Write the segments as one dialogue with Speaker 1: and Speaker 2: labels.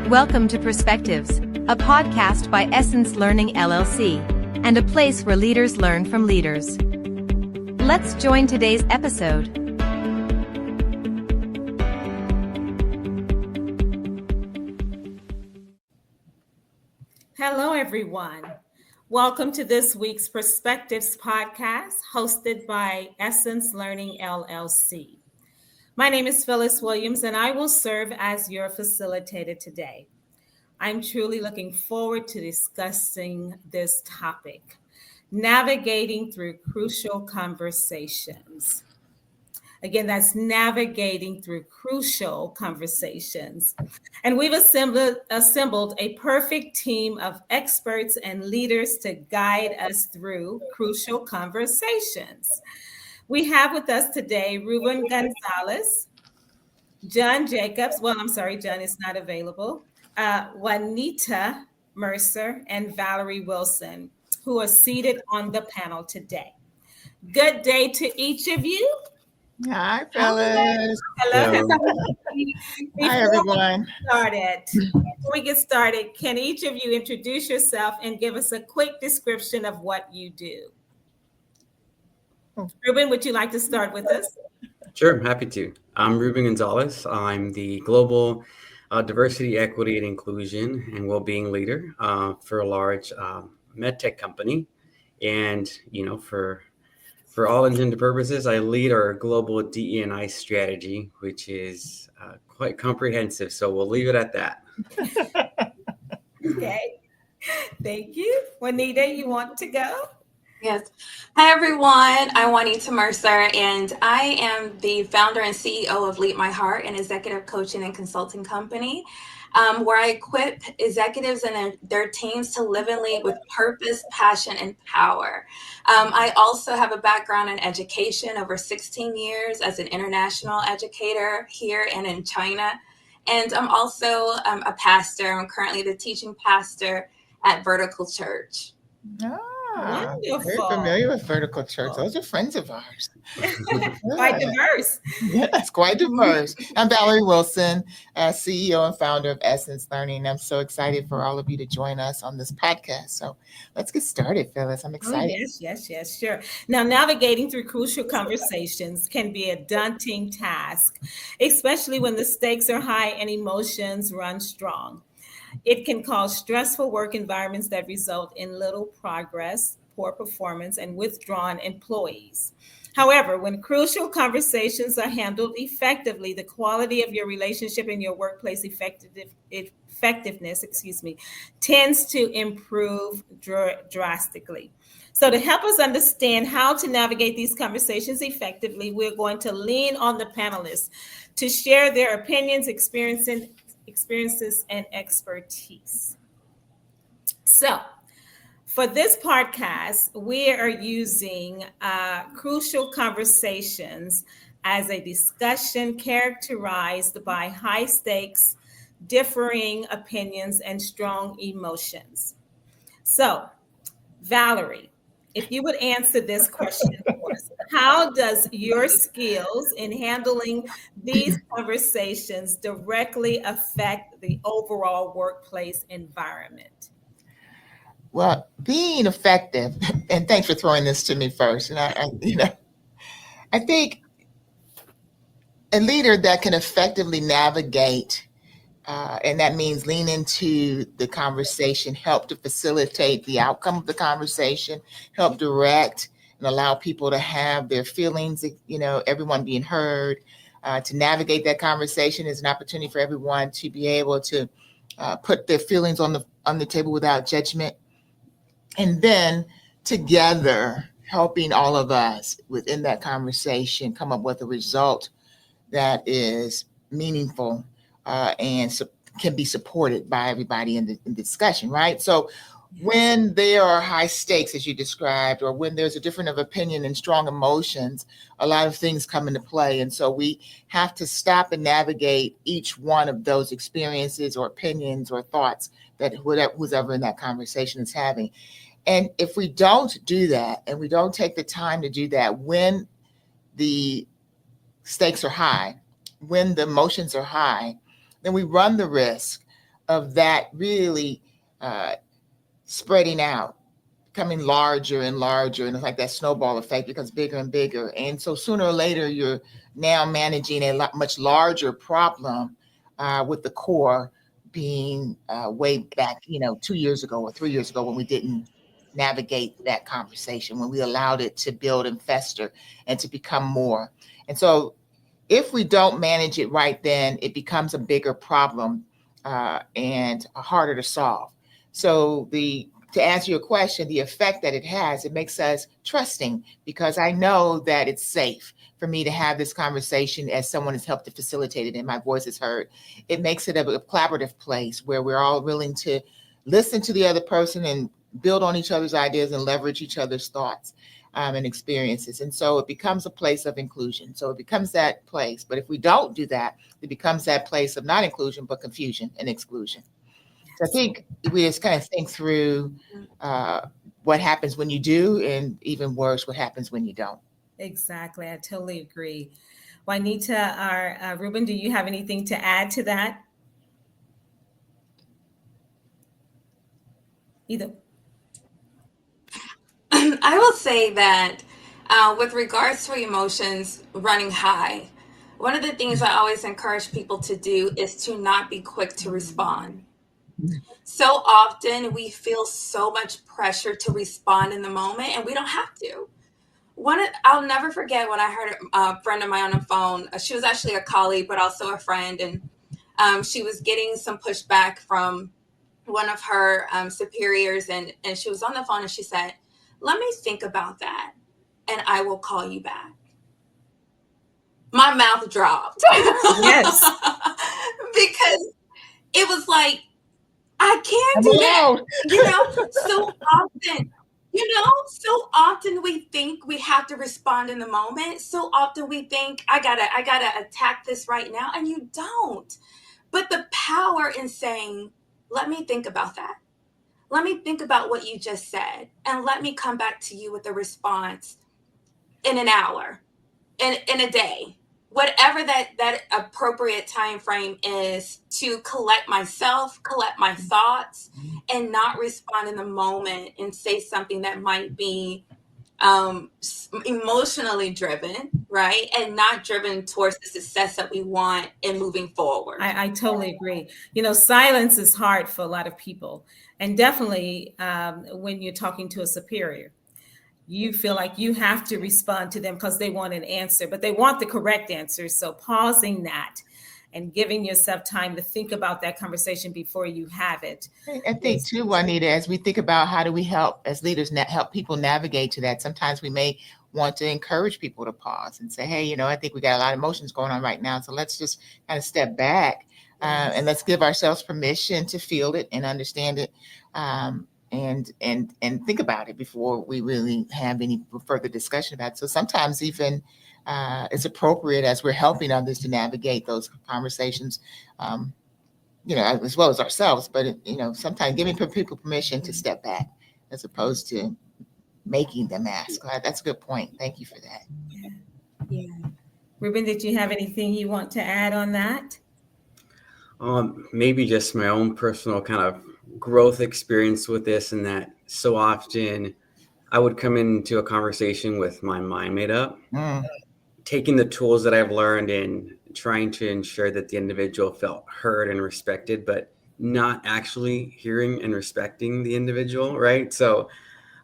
Speaker 1: Welcome to Perspectives, a podcast by Essence Learning LLC, and a place where leaders learn from leaders. Let's join today's episode.
Speaker 2: Hello, everyone. Welcome to this week's Perspectives podcast hosted by Essence Learning LLC. My name is Phyllis Williams, and I will serve as your facilitator today. I'm truly looking forward to discussing this topic, navigating through crucial conversations. Again, that's navigating through crucial conversations. And we've assembled a perfect team of experts and leaders to guide us through crucial conversations. We have with us today Ruben Gonzalez, John Jacobs. John is not available. Juanita Mercer and Valerie Wilson, who are seated on the panel today. Good day to each of you.
Speaker 3: Hi, Phyllis.
Speaker 2: Hello.
Speaker 3: Hi, everyone.
Speaker 2: Before we get started, can each of you introduce yourself and give us a quick description of what you do? Ruben, would you like to start with us?
Speaker 4: Sure, I'm happy to. I'm Ruben Gonzalez. I'm the Global Diversity, Equity, and Inclusion and Wellbeing Leader for a large medtech company. And, for all intended purposes, I lead our global DE&I strategy, which is quite comprehensive. So we'll leave it at that.
Speaker 2: Okay. Thank you. Juanita, you want to go?
Speaker 5: Yes. Hi, everyone. I'm Juanita Mercer, and I am the founder and CEO of Lead My Heart, an executive coaching and consulting company, where I equip executives and their teams to live and lead with purpose, passion, and power. I also have a background in education, over 16 years as an international educator here and in China. And I'm also a pastor. I'm currently the teaching pastor at Vertical Church.
Speaker 2: Wonderful.
Speaker 3: Very familiar with Vertical Church. Those are friends of ours.
Speaker 2: Quite diverse.
Speaker 3: Yes, quite diverse. I'm Valerie Wilson, CEO and founder of Essence Learning. I'm so excited for all of you to join us on this podcast. So let's get started, Phyllis. I'm excited.
Speaker 2: Yes, sure. Now, navigating through crucial conversations can be a daunting task, especially when the stakes are high and emotions run strong. It can cause stressful work environments that result in little progress, poor performance, and withdrawn employees. However, when crucial conversations are handled effectively, the quality of your relationship and your workplace effectiveness, tends to improve drastically. So to help us understand how to navigate these conversations effectively, we're going to lean on the panelists to share their opinions, experiences, and expertise. So for this podcast, we are using crucial conversations as a discussion characterized by high stakes, differing opinions, and strong emotions. So, Valerie, if you would answer this question for us, how does your skills in handling these conversations directly affect the overall workplace environment?
Speaker 3: Well, being effective, and thanks for throwing this to me first. And I think a leader that can effectively navigate, and that means lean into the conversation, help to facilitate the outcome of the conversation, help direct and allow people to have their feelings, everyone being heard. To navigate that conversation is an opportunity for everyone to be able to put their feelings on the table without judgment. And then together, helping all of us within that conversation come up with a result that is meaningful and can be supported by everybody in the discussion, right? So when there are high stakes, as you described, or when there's a difference of opinion and strong emotions, a lot of things come into play. And so we have to stop and navigate each one of those experiences or opinions or thoughts that who's ever in that conversation is having. And if we don't do that, and we don't take the time to do that when the stakes are high, when the emotions are high, then we run the risk of that really spreading out, becoming larger and larger, and it's like that snowball effect becomes bigger and bigger. And so sooner or later, you're now managing a much larger problem with the core being way back, 2 years ago or 3 years ago, when we didn't navigate that conversation, when we allowed it to build and fester and to become more. And so if we don't manage it right, then it becomes a bigger problem and harder to solve. So to answer your question, the effect that it has, it makes us trusting, because I know that it's safe for me to have this conversation as someone has helped to facilitate it and my voice is heard. It makes it a collaborative place where we're all willing to listen to the other person and build on each other's ideas and leverage each other's thoughts and experiences. And so it becomes a place of inclusion. So it becomes that place. But if we don't do that, it becomes that place of not inclusion, but confusion and exclusion. So I think we just kind of think through what happens when you do, and even worse, what happens when you don't.
Speaker 2: Exactly. I totally agree. Juanita or Ruben, do you have anything to add to that? Either.
Speaker 5: I will say that with regards to emotions running high, one of the things I always encourage people to do is to not be quick to respond. So often we feel so much pressure to respond in the moment, and we don't have to. I'll never forget when I heard a friend of mine on the phone. She was actually a colleague, but also a friend, and she was getting some pushback from one of her superiors, and she was on the phone, and she said, "Let me think about that, and I will call you back." My mouth dropped.
Speaker 2: Yes.
Speaker 5: Because it was like, I can't do that. So often we think we have to respond in the moment. So often we think I gotta attack this right now, and you don't. But the power in saying, let me think about that. Let me think about what you just said, and let me come back to you with a response in an hour, in a day, whatever that appropriate time frame is, to collect myself, collect my thoughts, and not respond in the moment and say something that might be emotionally driven, right? And not driven towards the success that we want in moving forward.
Speaker 2: I totally agree. Silence is hard for a lot of people. And definitely when you're talking to a superior, you feel like you have to respond to them because they want an answer, but they want the correct answer. So pausing that and giving yourself time to think about that conversation before you have it.
Speaker 3: I think too, Juanita, as we think about how do we help as leaders help people navigate to that, sometimes we may want to encourage people to pause and say, hey, I think we got a lot of emotions going on right now. So let's just kind of step back and let's give ourselves permission to feel it and understand it. And think about it before we really have any further discussion about it. So sometimes even it's appropriate, as we're helping others to navigate those conversations, as well as ourselves, but sometimes giving people permission to step back as opposed to making them ask. That's a good point. Thank you for that.
Speaker 2: Yeah. Ruben, did you have anything you want to add on that?
Speaker 4: Maybe just my own personal kind of growth experience with this, and that so often I would come into a conversation with my mind made up, taking the tools that I've learned and trying to ensure that the individual felt heard and respected, but not actually hearing and respecting the individual, right? So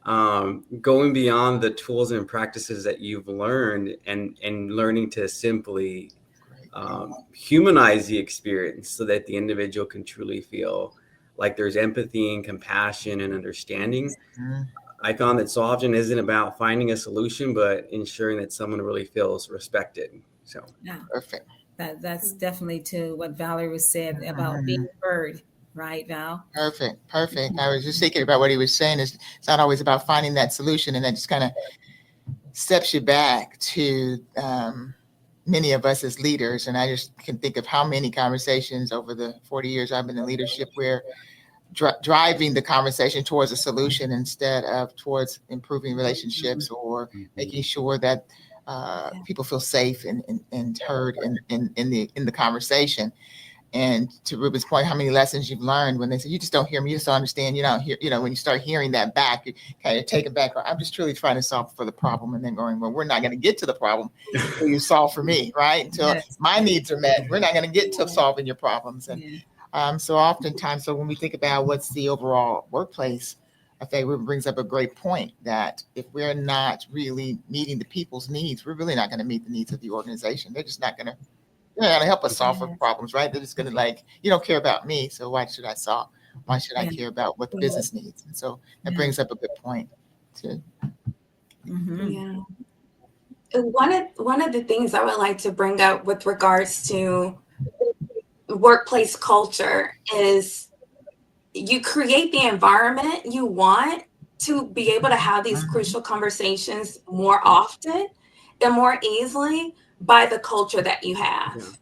Speaker 4: going beyond the tools and practices that you've learned and learning to simply humanize the experience so that the individual can truly feel like there's empathy and compassion and understanding. I found that so often isn't about finding a solution, but ensuring that someone really feels respected. So
Speaker 2: yeah,
Speaker 3: perfect.
Speaker 2: That's definitely to what Valerie was said about being heard, right, Val?
Speaker 3: Perfect. I was just thinking about what he was saying. It's not always about finding that solution, and that just kind of steps you back to many of us as leaders. And I just can think of how many conversations over the 40 years I've been in leadership where driving the conversation towards a solution instead of towards improving relationships or making sure that people feel safe and heard in the conversation. And to Ruben's point, how many lessons you've learned when they say, you just don't hear me, you just don't understand, you don't hear, when you start hearing that back, you kind of take it back. I'm just truly trying to solve for the problem, and then going, well, we're not going to get to the problem until you solve for me, right? Until my needs are met. We're not going to get to solving your problems. And so oftentimes, so when we think about what's the overall workplace, I think Ruben brings up a great point that if we're not really meeting the people's needs, we're really not going to meet the needs of the organization. They're just not going to help us solve for problems, right? They're just going to you don't care about me, so why should I solve? Why should I care about what the business needs? And so that brings up a good point too.
Speaker 5: Yeah. One of the things I would like to bring up with regards to workplace culture is you create the environment you want to be able to have these crucial conversations more often and more easily by the culture that you have.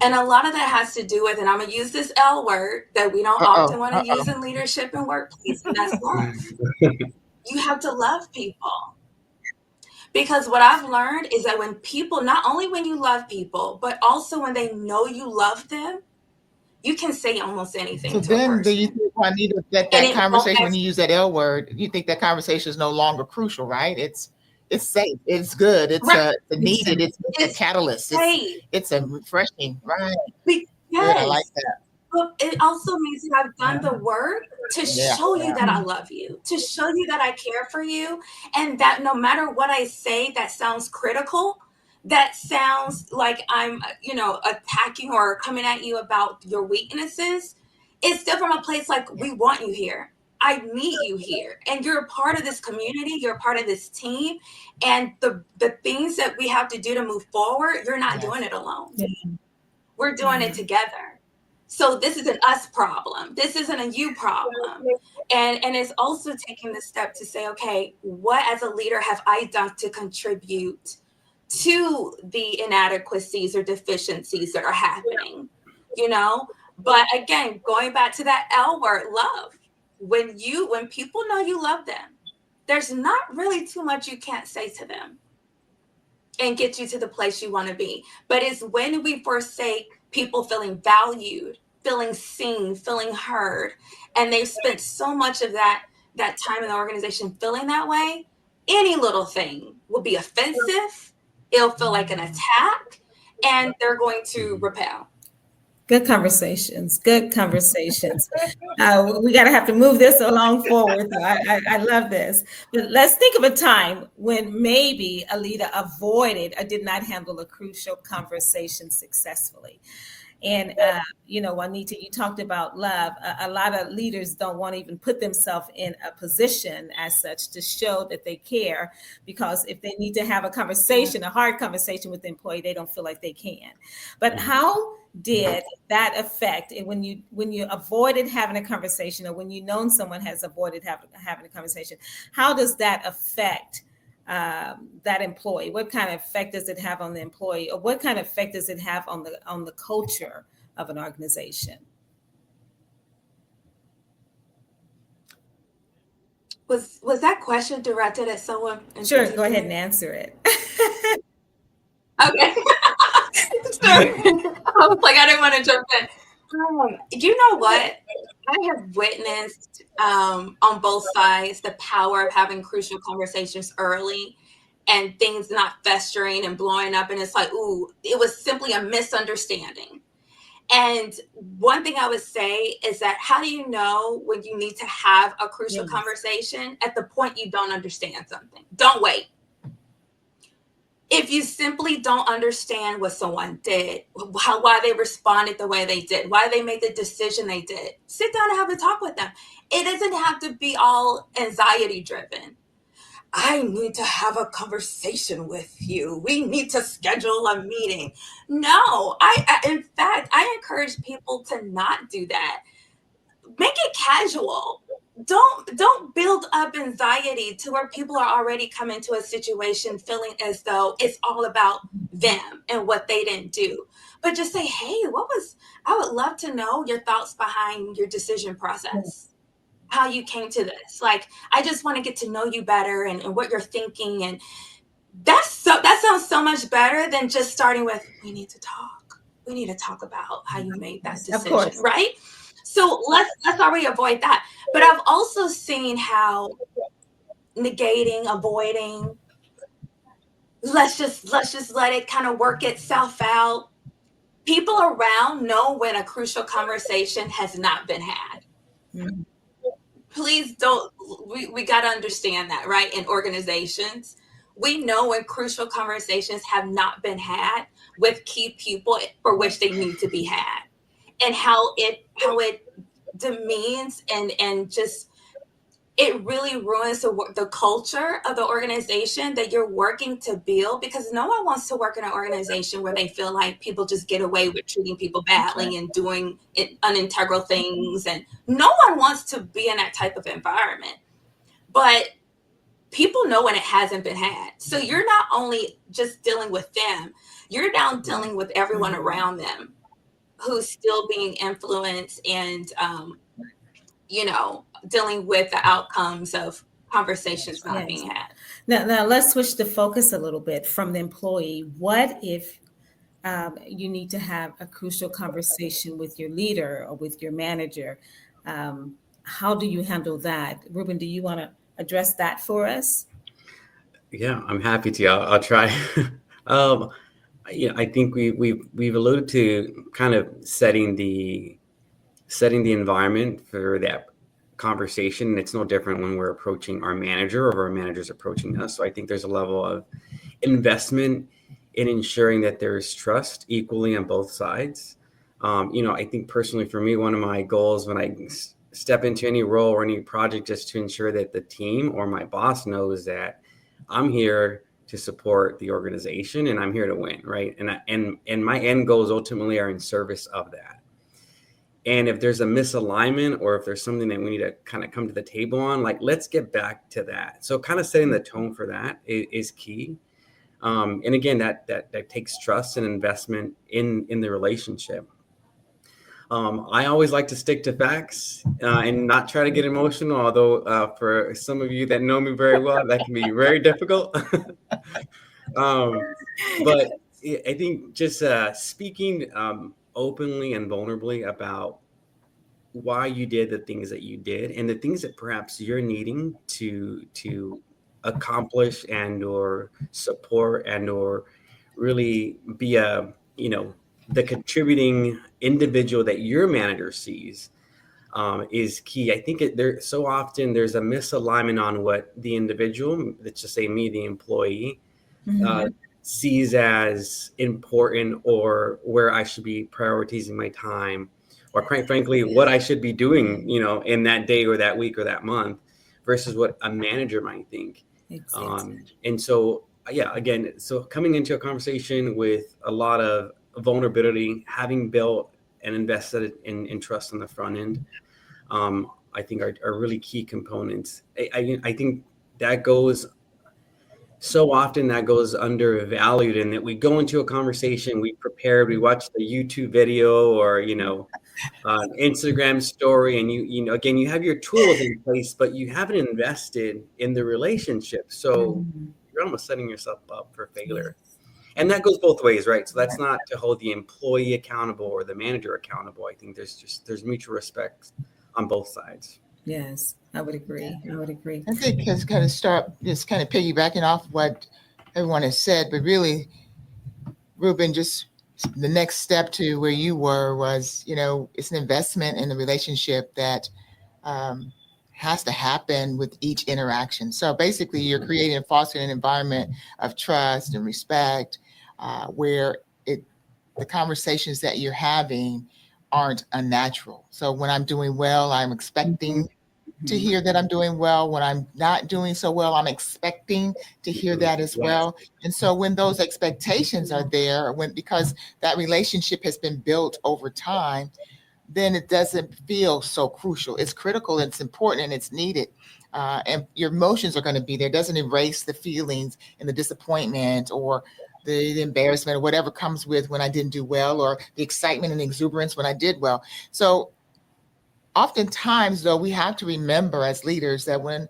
Speaker 5: And a lot of that has to do with, and I'm going to use this L word that we don't often want to use in leadership and workplace, and that's love. You have to love people. Because what I've learned is that when people, not only when you love people, but also when they know you love them, you can say almost anything to a person.
Speaker 3: Do you think, Juanita, that conversation, when you use that L word, you think that conversation is no longer crucial, right? It's safe, it's good, it's needed, it's a catalyst, it's a refreshing, right?
Speaker 5: Yes.
Speaker 3: Good, I like that.
Speaker 5: But it also means that I've done the work to show you that I love you, to show you that I care for you, and that no matter what I say that sounds critical, that sounds like I'm, attacking or coming at you about your weaknesses, it's still from a place like, we want you here. I need you here. And you're a part of this community. You're a part of this team. And the things that we have to do to move forward, you're not doing it alone. We're doing it together. So this is an us problem. This isn't a you problem. And it's also taking the step to say, okay, what as a leader have I done to contribute to the inadequacies or deficiencies that are happening, But again, going back to that L word, love. When people know you love them, there's not really too much you can't say to them and get you to the place you want to be. But it's when we forsake people feeling valued, feeling seen, feeling heard, and they've spent so much of that time in the organization feeling that way, any little thing will be offensive. It'll feel like an attack, and they're going to repel.
Speaker 2: Good conversations. We got to have to move this along forward. I love this. But let's think of a time when maybe a leader avoided or did not handle a crucial conversation successfully. And, Juanita, you talked about love. A lot of leaders don't want to even put themselves in a position as such to show that they care, because if they need to have a conversation, a hard conversation with the employee, they don't feel like they can. But how did that affect, and when you avoided having a conversation, or when you know someone has avoided having a conversation, how does that affect that employee? What kind of effect does it have on the employee, or what kind of effect does it have on the culture of an organization?
Speaker 5: Was that question directed at someone?
Speaker 2: Sure, go ahead and answer it.
Speaker 5: Okay. Sure. I was like, I didn't want to jump in. You know what? I have witnessed on both sides the power of having crucial conversations early and things not festering and blowing up. And it's like, ooh, it was simply a misunderstanding. And one thing I would say is that, how do you know when you need to have a crucial conversation? At the point you don't understand something. Don't wait. If you simply don't understand what someone did, why they responded the way they did, why they made the decision they did, sit down and have a talk with them. It doesn't have to be all anxiety driven. I need to have a conversation with you. We need to schedule a meeting. No, in fact, I encourage people to not do that. Make it casual. Don't build up anxiety to where people are already coming to a situation feeling as though it's all about them and what they didn't do. But just say, hey, I would love to know your thoughts behind your decision process, how you came to this. Like, I just want to get to know you better and what you're thinking. And that sounds so much better than just starting with, we need to talk. we need to talk about how you made that
Speaker 2: Of
Speaker 5: decision,
Speaker 2: course.
Speaker 5: right? So let's already avoid that. But I've also seen how negating, avoiding, let's just let it kind of work itself out. People around know when a crucial conversation has not been had.
Speaker 2: Mhm.
Speaker 5: Please don't, we got to understand that, right? In organizations, we know when crucial conversations have not been had with key people for which they need to be had, and how it demeans and just, it really ruins the culture of the organization that you're working to build, because no one wants to work in an organization where they feel like people just get away with treating people badly and doing unintegral things. And no one wants to be in that type of environment. But people know when it hasn't been had. So you're not only just dealing with them, you're now dealing with everyone around them who's still being influenced and, dealing with the outcomes of conversations not
Speaker 2: Yes.
Speaker 5: being had.
Speaker 2: Now let's switch the focus a little bit from the employee. What if you need to have a crucial conversation with your leader or with your manager? How do you handle that? Ruben, do you want to address that for us?
Speaker 4: Yeah, I'm happy to. I'll try. I think we've alluded to kind of setting the environment for that conversation. It's no different when we're approaching our manager or our manager's approaching us. So I think there's a level of investment in ensuring that there's trust equally on both sides. I think personally for me, one of my goals when I step into any role or any project is to ensure that the team or my boss knows that I'm here to support the organization and I'm here to win, right? And my end goals ultimately are in service of that. And if there's a misalignment or if there's something that we need to kind of come to the table on, like, let's get back to that. So kind of setting the tone for that is key. And again, that takes trust and investment in the relationship. I always like to stick to facts and not try to get emotional, although for some of you that know me very well, that can be very difficult. But I think just speaking openly and vulnerably about why you did the things that you did and the things that perhaps you're needing to accomplish and or support and or really be the contributing individual that your manager sees is key. I think so often there's a misalignment on what the individual, let's just say me, the employee, sees as important or where I should be prioritizing my time, or quite frankly, what I should be doing, in that day or that week or that month versus what a manager might think.
Speaker 2: Exactly.
Speaker 4: And so, again, so coming into a conversation with a lot of vulnerability, having built and invested in trust on the front end, I think are really key components. I think that goes so often undervalued, in that we go into a conversation, we prepared, we watch the YouTube video or Instagram story, and again you have your tools in place, but you haven't invested in the relationship, so you're almost setting yourself up for failure. And that goes both ways, right? So that's not to hold the employee accountable or the manager accountable. I think there's mutual respect on both sides.
Speaker 2: Yes, I would agree.
Speaker 3: I think it's kind of piggybacking off what everyone has said, but really, Ruben, just the next step to where you were was, it's an investment in the relationship that has to happen with each interaction. So basically, you're creating and fostering an environment of trust and respect where the conversations that you're having aren't unnatural. So when I'm doing well, I'm expecting to hear that I'm doing well. When I'm not doing so well, I'm expecting to hear that as well. And so when those expectations are there, because that relationship has been built over time, then it doesn't feel so crucial. It's critical, it's important, and it's needed. And your emotions are going to be there. It doesn't erase the feelings and the disappointment or the embarrassment or whatever comes with when I didn't do well, or the excitement and exuberance when I did well. So oftentimes, though, we have to remember as leaders that when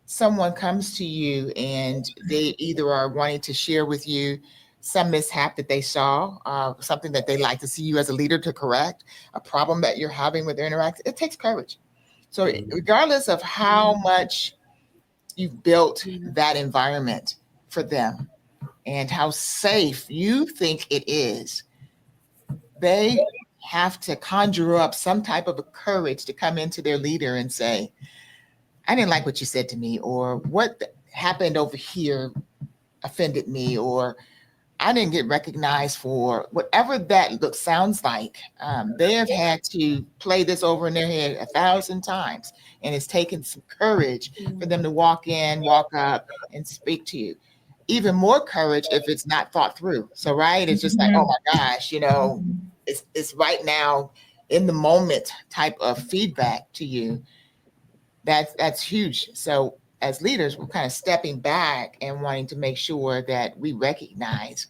Speaker 3: someone comes to you and they either are wanting to share with you some mishap that they saw, something that they like to see you as a leader to correct, a problem that you're having with their interaction. It takes courage. So regardless of how much you've built that environment for them and how safe you think it is, they have to conjure up some type of a courage to come into their leader and say, I didn't like what you said to me, or what happened over here offended me, or I didn't get recognized for whatever that sounds like. They have had to play this over in their head 1,000 times, and it's taken some courage for them to walk in, walk up, and speak to you. Even more courage if it's not thought through. So, right, it's just like, oh my gosh, it's right now in the moment type of feedback to you. That's huge. So as leaders, we're kind of stepping back and wanting to make sure that we recognize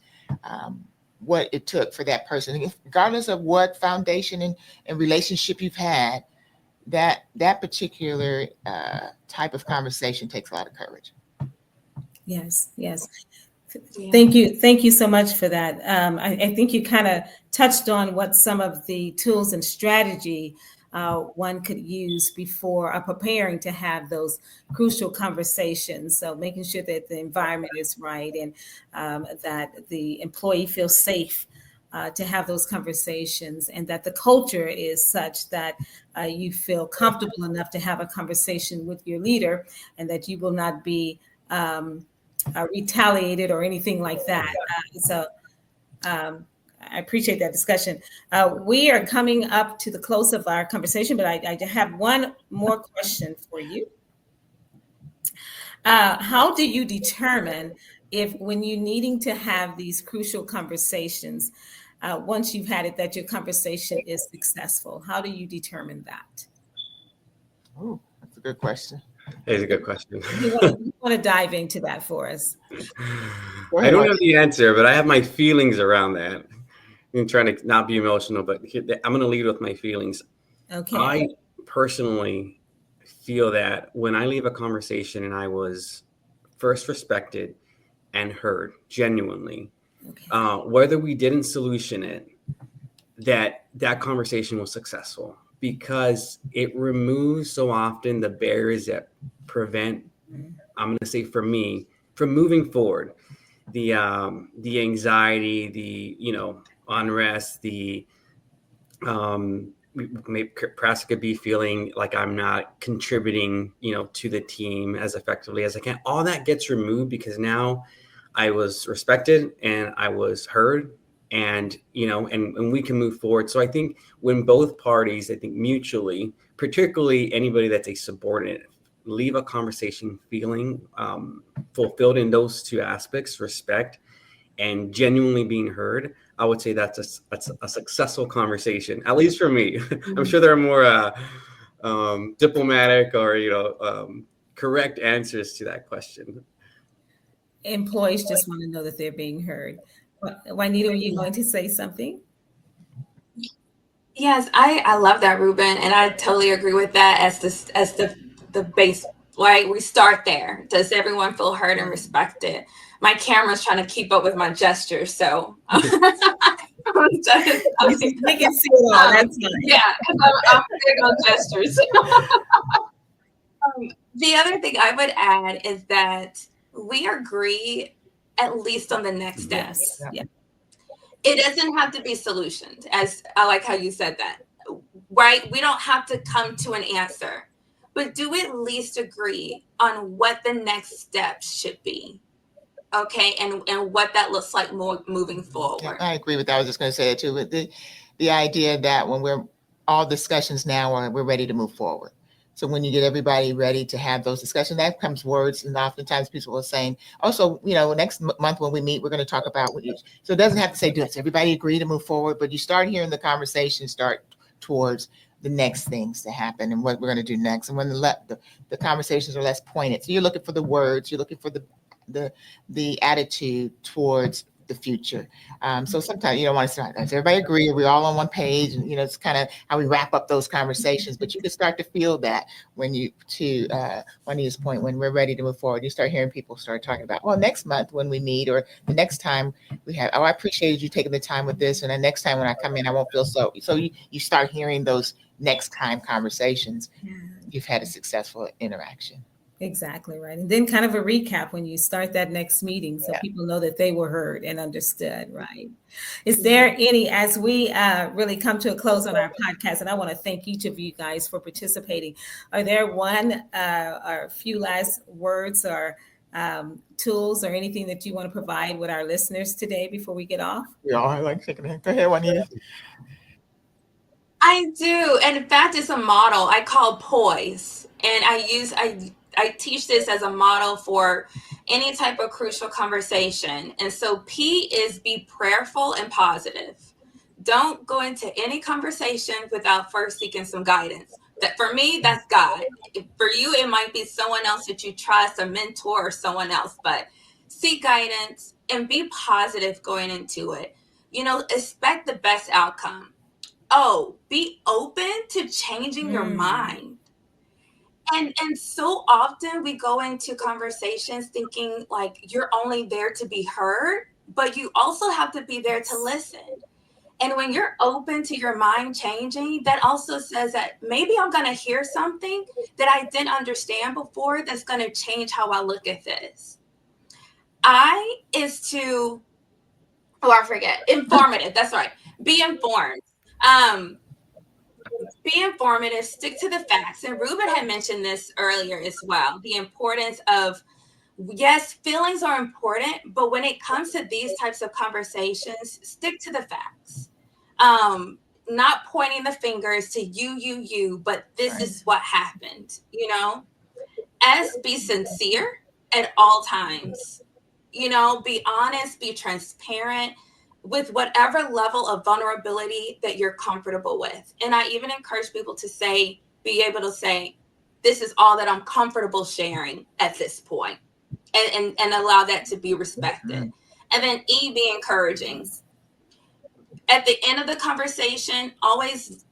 Speaker 3: what it took for that person, regardless of what foundation and relationship you've had, that particular type of conversation takes a lot of courage.
Speaker 2: Yes. Thank you so much for that. I think you kind of touched on what some of the tools and strategy one could use before preparing to have those crucial conversations. So making sure that the environment is right and that the employee feels safe to have those conversations, and that the culture is such that you feel comfortable enough to have a conversation with your leader, and that you will not be retaliated or anything like that. I appreciate that discussion. We are coming up to the close of our conversation, but I have one more question for you. How do you determine if, when you're needing to have these crucial conversations, once you've had it, that your conversation is successful? How do you determine that?
Speaker 3: Oh, that's a good question.
Speaker 4: It's a good question.
Speaker 2: You want to dive into that for us?
Speaker 4: I don't have the answer, but I have my feelings around that. I'm trying to not be emotional, but I'm going to lead with my feelings.
Speaker 2: Okay.
Speaker 4: I personally feel that when I leave a conversation and I was first respected and heard genuinely, whether we didn't solution it, that conversation was successful, because it removes so often the barriers that prevent, I'm going to say for me, from moving forward. The anxiety, the unrest, the perhaps it could be feeling like I'm not contributing, to the team as effectively as I can. All that gets removed because now I was respected and I was heard, and and we can move forward. So I think when both parties, I think mutually, particularly anybody that's a subordinate, leave a conversation feeling fulfilled in those two aspects, respect and genuinely being heard, I would say that's a successful conversation, at least for me. I'm sure there are more diplomatic or correct answers to that question.
Speaker 2: Employees just want to know that they're being heard. Juanita, were you going to say something?
Speaker 5: Yes, I love that, Ruben, and I totally agree with that as the base. Right, we start there. Does everyone feel heard and respected? My camera's trying to keep up with my gestures, so
Speaker 2: We can see it all. That's fine.
Speaker 5: Yeah, I'm big on gestures. The other thing I would add is that we agree at least on the next steps.
Speaker 2: Yes. Yeah.
Speaker 5: It doesn't have to be solutioned, as I like how you said that. Right? We don't have to come to an answer, but do at least agree on what the next steps should be. Okay, and what that looks like more moving forward.
Speaker 3: Yeah, I agree with that. I was just going to say it too. But the idea that when we're all discussions now, we're ready to move forward. So when you get everybody ready to have those discussions, that comes words, and oftentimes people are saying, also, next month when we meet, we're going to talk about what you. So it doesn't have to say, does everybody agree to move forward? But you start hearing the conversation start towards the next things to happen and what we're going to do next. And when the conversations are less pointed, so you're looking for the words, you're looking for the attitude towards the future. So sometimes you don't want to start, does everybody agree? Are we all on one page? And, it's kind of how we wrap up those conversations, but you can start to feel that when Juanita's point, when we're ready to move forward, you start hearing people start talking about, well, next month when we meet, or the next time we have, I appreciated you taking the time with this. And the next time when I come in, I won't feel so you start hearing those next time conversations. You've had a successful interaction.
Speaker 2: Exactly right. And then kind of a recap when you start that next meeting, so people know that they were heard and understood, right? Is there any, as we really come to a close on our podcast, and I want to thank each of you guys for participating, are there one or a few last words or tools or anything that you want to provide with our listeners today before we get off?
Speaker 3: We all like shaking hands. Go ahead, Juanita.
Speaker 5: I do. And in fact, it's a model I call poise. And I teach this as a model for any type of crucial conversation. And so P is be prayerful and positive. Don't go into any conversation without first seeking some guidance. That for me, that's God. For you, it might be someone else that you trust, a mentor or someone else, but seek guidance and be positive going into it. Expect the best outcome. Oh, be open to changing your mind. And so often we go into conversations thinking like you're only there to be heard, but you also have to be there to listen. And when you're open to your mind changing, that also says that maybe I'm going to hear something that I didn't understand before that's going to change how I look at this. Informative. That's right. Be informed. Be informative, stick to the facts. And Ruben had mentioned this earlier as well. The importance of, yes, feelings are important, but when it comes to these types of conversations, stick to the facts. Not pointing the fingers to you, but this is what happened, be sincere at all times, be honest, be transparent with whatever level of vulnerability that you're comfortable with. And I even encourage people to be able to say, this is all that I'm comfortable sharing at this point, and allow that to be respected. And then E, be encouraging. At the end of the conversation, always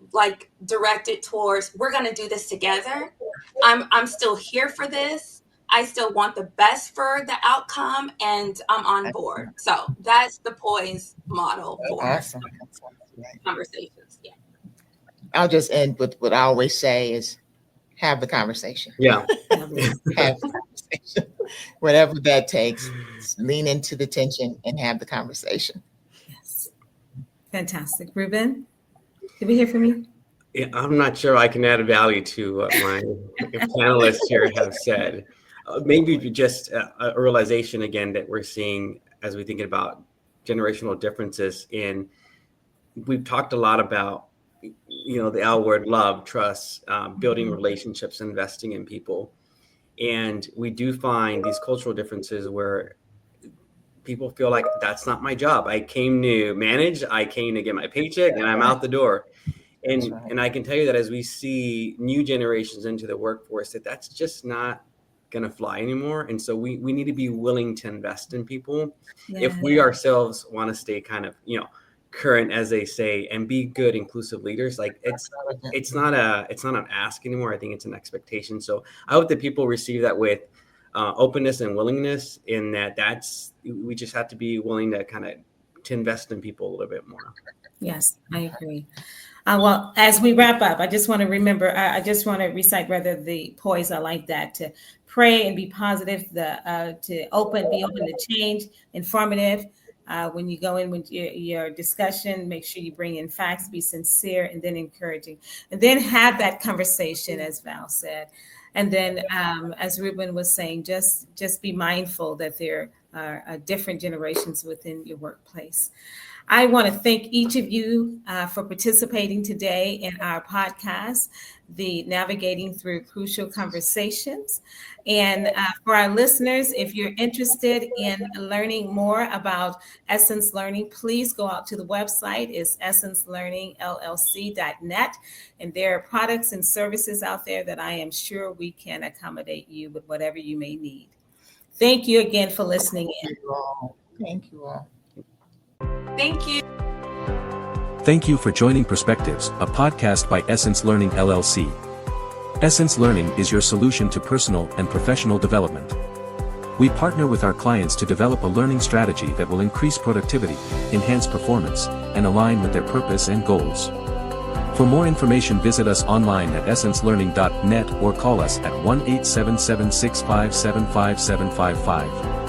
Speaker 5: direct it towards, we're going to do this together. I'm still here for this. I still want the best for the outcome, and I'm on board. So that's the poise model for conversations. Yeah.
Speaker 3: I'll just end with what I always say is have the conversation.
Speaker 4: Yeah.
Speaker 3: Have the conversation. Whatever that takes, lean into the tension and have the conversation.
Speaker 2: Yes. Fantastic. Ruben, did we hear from you?
Speaker 4: Yeah, I'm not sure I can add value to what my panelists here have said. Maybe just a realization again that we're seeing as we think about generational differences we've talked a lot about, the L word, love, trust, building relationships, investing in people. And we do find these cultural differences where people feel like that's not my job. I came to manage, I came to get my paycheck, and I'm out the door. And I can tell you that as we see new generations into the workforce, that's just not going to fly anymore. And so we need to be willing to invest in people if we ourselves want to stay kind of, current, as they say, and be good, inclusive leaders. It's not an ask anymore. I think it's an expectation. So I hope that people receive that with openness and willingness, in we just have to be willing to to invest in people a little bit more.
Speaker 2: Yes, I agree. Well, as we wrap up, I just want to recite the poise. I like that, to pray and be positive, to be open to change, informative. When you go in with your discussion, make sure you bring in facts, be sincere, and then encouraging, and then have that conversation, as Val said. And then, as Ruben was saying, just be mindful that there are different generations within your workplace. I want to thank each of you for participating today in our podcast, the Navigating Through Crucial Conversations. And for our listeners, if you're interested in learning more about Essence Learning, please go out to the website. It's essencelearningllc.net. And there are products and services out there that I am sure we can accommodate you with whatever you may need. Thank you again for listening in.
Speaker 3: Thank you all.
Speaker 5: Thank you.
Speaker 6: Thank you for joining Perspectives, a podcast by Essence Learning LLC. Essence Learning is your solution to personal and professional development. We partner with our clients to develop a learning strategy that will increase productivity, enhance performance, and align with their purpose and goals. For more information, visit us online at essencelearning.net or call us at 1-877-657-5755.